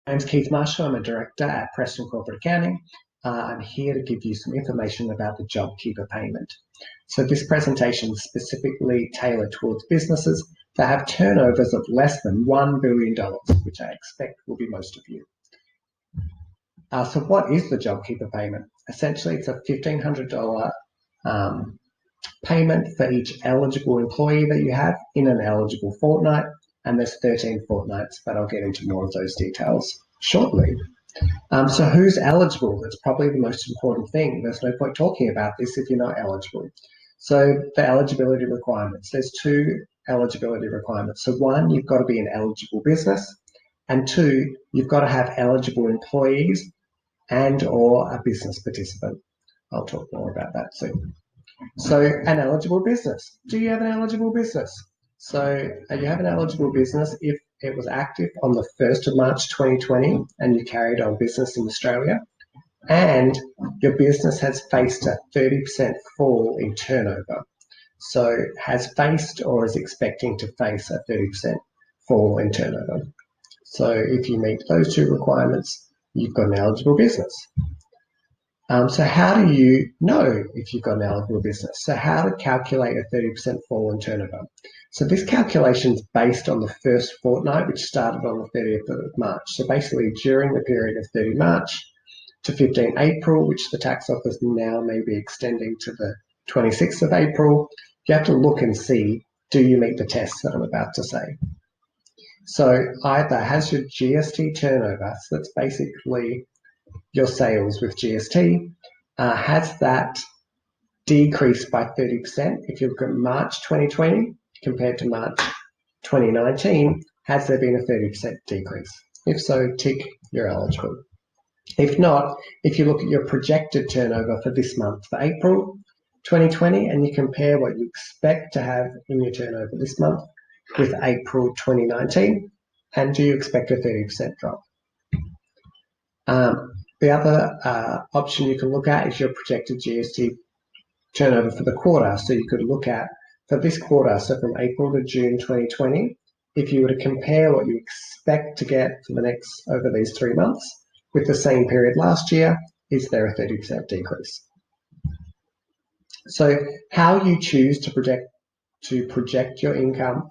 My name's Keith Marshall. I'm a director at Preston Corporate Accounting. I'm here to give you some information about the JobKeeper payment. So this presentation is specifically tailored towards businesses that have turnovers of less than $1 billion, which I expect will be most of you. So what is the JobKeeper payment? Essentially, it's a $1,500 payment for each eligible employee that you have in an eligible fortnight, and there's 13 fortnights, but I'll get into more of those details shortly. So who's eligible? That's probably the most important thing. There's no point talking about this if you're not eligible. So the eligibility requirements, there's two eligibility requirements. So one, you've got to be an eligible business, and two, you've got to have eligible employees and or a business participant. I'll talk more about that soon. So an eligible business. Do you have an eligible business? So you have an eligible business if it was active on the 1st of March 2020 and you carried on business in Australia, and your business has faced a 30% fall in turnover. So has faced or is expecting to face a 30% fall in turnover. So if you meet those two requirements, you've got an eligible business. So how do you know if you've got an eligible business? So how to calculate a 30% fall in turnover? So this calculation is based on the first fortnight, which started on the 30th of March. So basically during the period of 30 March to 15 April, which the tax office now may be extending to the 26th of April, you have to look and see, do you meet the tests that I'm about to say? So either has your GST turnover, so that's basically your sales with GST, has that decreased by 30%? If you look at March 2020 compared to March 2019, has there been a 30% decrease? If so, tick, you're eligible. If not, if you look at your projected turnover for this month, for April 2020, and you compare what you expect to have in your turnover this month with April 2019, and do you expect a 30% drop? The other option you can look at is your projected GST turnover for the quarter. So you could look at for this quarter, so from April to June 2020, if you were to compare what you expect to get for the next over these 3 months with the same period last year, is there a 30% decrease? So how you choose to project your income,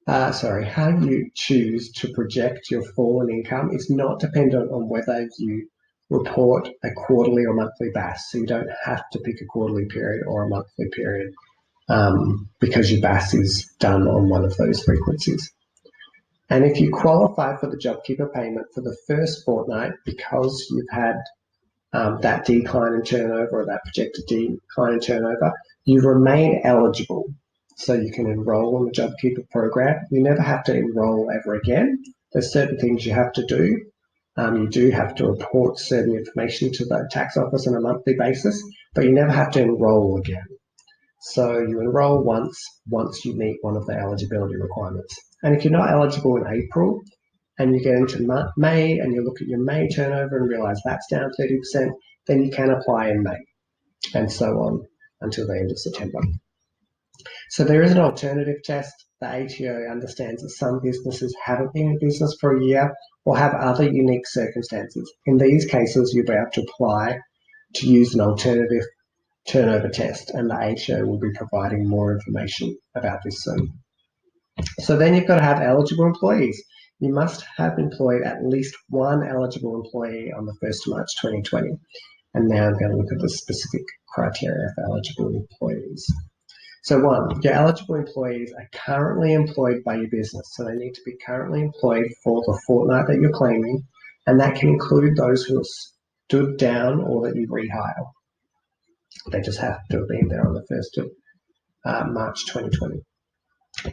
how you choose to project your fall in income is not dependent on whether you report a quarterly or monthly BAS. So you don't have to pick a quarterly period or a monthly period because your BAS is done on one of those frequencies. And if you qualify for the JobKeeper payment for the first fortnight because you've had that decline in turnover or that projected decline in turnover, you remain eligible. So you can enroll in the JobKeeper program. You never have to enroll ever again. There's certain things you have to do. You do have to report certain information to the tax office on a monthly basis, but you never have to enroll again. So you enroll once you meet one of the eligibility requirements. And if you're not eligible in April and you get into May and you look at your May turnover and realize that's down 30%, then you can apply in May and so on until the end of September. So there is an alternative test. The ATO understands that some businesses haven't been in business for a year or have other unique circumstances. In these cases, you'll be able to apply to use an alternative turnover test, and the ATO will be providing more information about this soon. So then you've got to have eligible employees. You must have employed at least one eligible employee on the 1st of March 2020. And now I'm going to look at the specific criteria for eligible employees. So one, your eligible employees are currently employed by your business. So they need to be currently employed for the fortnight that you're claiming, and that can include those who have stood down or that you rehire. They just have to have been there on the 1st of March 2020.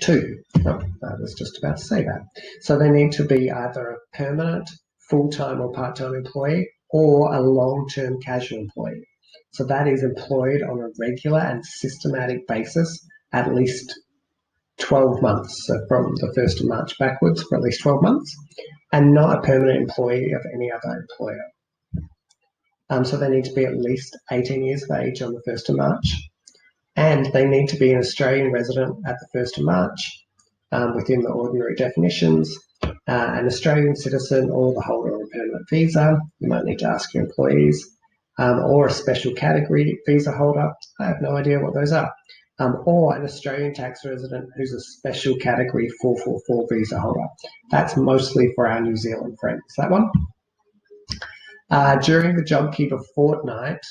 Two, I was just about to say that. So they need to be either a permanent, full-time or part-time employee or a long-term casual employee. So that is employed on a regular and systematic basis at least 12 months. So from the 1st of March backwards for at least 12 months, and not a permanent employee of any other employer. So they need to be at least 18 years of age on the 1st of March, and they need to be an Australian resident at the 1st of March within the ordinary definitions, an Australian citizen or the holder of a permanent visa. You might need to ask your employees. Or a special category visa holder. I have no idea what those are. Or an Australian tax resident who's a special category 444 visa holder. That's mostly for our New Zealand friends, that one. During the JobKeeper fortnight,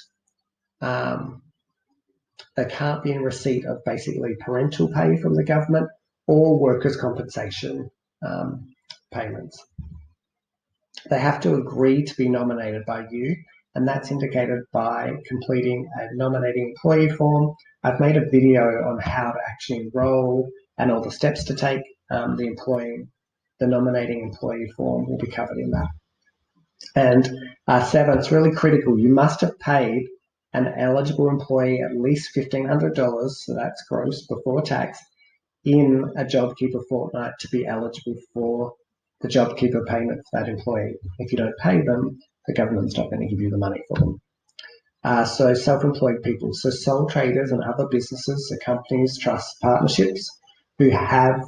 they can't be in receipt of basically parental pay from the government or workers' compensation payments. They have to agree to be nominated by you, and that's indicated by completing a nominating employee form. I've made a video on how to actually enroll and all the steps to take. The nominating employee form will be covered in that. And 7, it's really critical. You must have paid an eligible employee at least $1,500, so that's gross before tax, in a JobKeeper fortnight to be eligible for the JobKeeper payment for that employee. If you don't pay them, the government's not going to give you the money for them. So self-employed people, so sole traders and other businesses, so companies, trusts, partnerships who have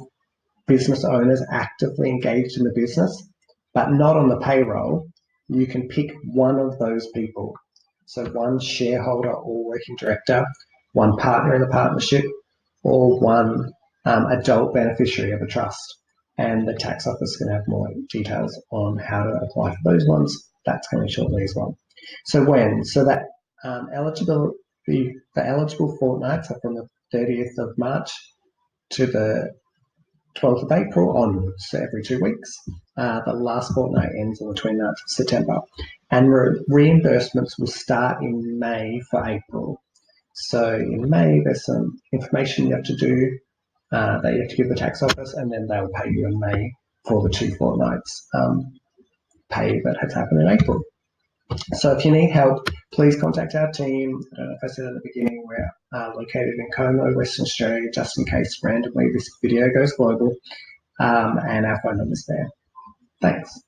business owners actively engaged in the business, but not on the payroll, you can pick one of those people. So one shareholder or working director, one partner in a partnership, or one adult beneficiary of a trust. And the tax office can have more details on how to apply for those ones. That's coming shortly as well. So when? So that the eligible fortnights are from the 30th of March to the 12th of April onwards, so every 2 weeks. The last fortnight ends on the 29th of September. And reimbursements will start in May for April. So in May, there's some information you have to do that you have to give the tax office, and then they'll pay you in May for the 2 fortnights pay that has happened in April. So if you need help, please contact our team. I don't know if I said at the beginning, we're located in Como, Western Australia, just in case randomly this video goes global, and our phone number's there. Thanks.